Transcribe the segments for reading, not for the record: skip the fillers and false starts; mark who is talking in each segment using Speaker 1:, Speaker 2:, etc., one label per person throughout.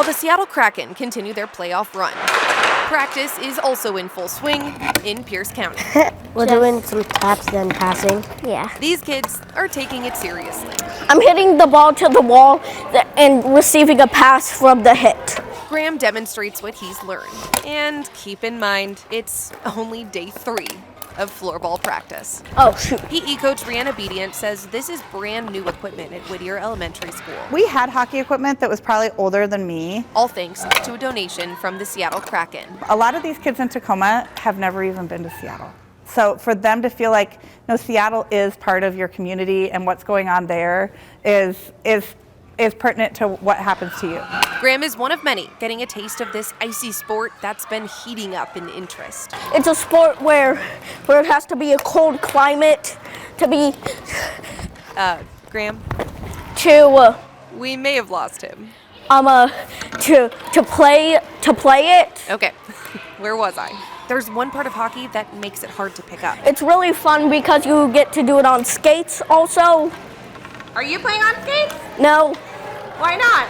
Speaker 1: While the Seattle Kraken continue their playoff run, practice is also in full swing in Pierce County.
Speaker 2: We're doing some taps and passing.
Speaker 3: Yeah.
Speaker 1: These kids are taking it seriously.
Speaker 3: I'm hitting the ball to the wall and receiving a pass from the hit.
Speaker 1: Graham demonstrates what he's learned. And keep in mind, it's only day 3 of floorball practice.
Speaker 3: Oh, shoot.
Speaker 1: PE coach Brianna Obedient says this is brand new equipment at Whittier Elementary School.
Speaker 4: We had hockey equipment that was probably older than me.
Speaker 1: All thanks to a donation from the Seattle Kraken.
Speaker 4: A lot of these kids in Tacoma have never even been to Seattle. So for them to feel like, no, Seattle is part of your community and what's going on there is pertinent to what happens to you.
Speaker 1: Graham is one of many getting a taste of this icy sport that's been heating up in interest.
Speaker 3: It's a sport where it has to be a cold climate to be
Speaker 1: Graham,
Speaker 3: to
Speaker 1: we may have lost him.
Speaker 3: to play it.
Speaker 1: Okay, where was I? There's one part of hockey that makes it hard to pick up.
Speaker 3: It's really fun because you get to do it on skates also.
Speaker 1: Are you playing on skates?
Speaker 3: No,
Speaker 1: Why not?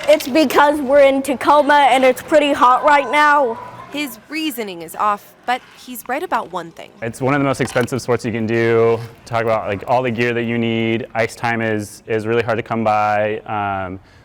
Speaker 3: it's because we're in Tacoma and it's pretty hot right now.
Speaker 1: His reasoning is off, but he's right about one thing.
Speaker 5: It's one of the most expensive sports you can do. Talk about like all the gear that you need. Ice time is really hard to come by.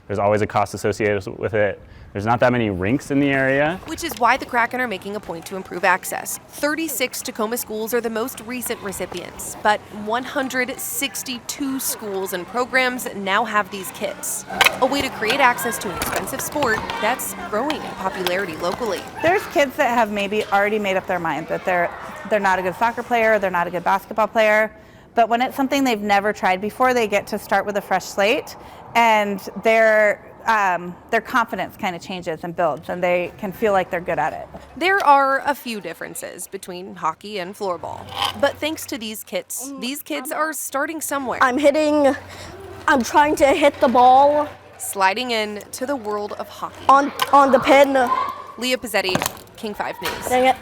Speaker 5: There's always a cost associated with it. There's not that many rinks in the area.
Speaker 1: Which is why the Kraken are making a point to improve access. 36 Tacoma schools are the most recent recipients, but 162 schools and programs now have these kits. A way to create access to an expensive sport that's growing in popularity locally.
Speaker 4: There's kids that have maybe already made up their mind that they're not a good soccer player, they're not a good basketball player, but when it's something they've never tried before, they get to start with a fresh slate, and their confidence kind of changes and builds, and they can feel like they're good at it.
Speaker 1: There are a few differences between hockey and floorball, but thanks to these kits, these kids are starting somewhere.
Speaker 3: I'm trying to hit the ball
Speaker 1: Sliding in to the world of hockey.
Speaker 3: on the pin.
Speaker 1: Leah Pezzetti, King 5 News.
Speaker 3: Dang it.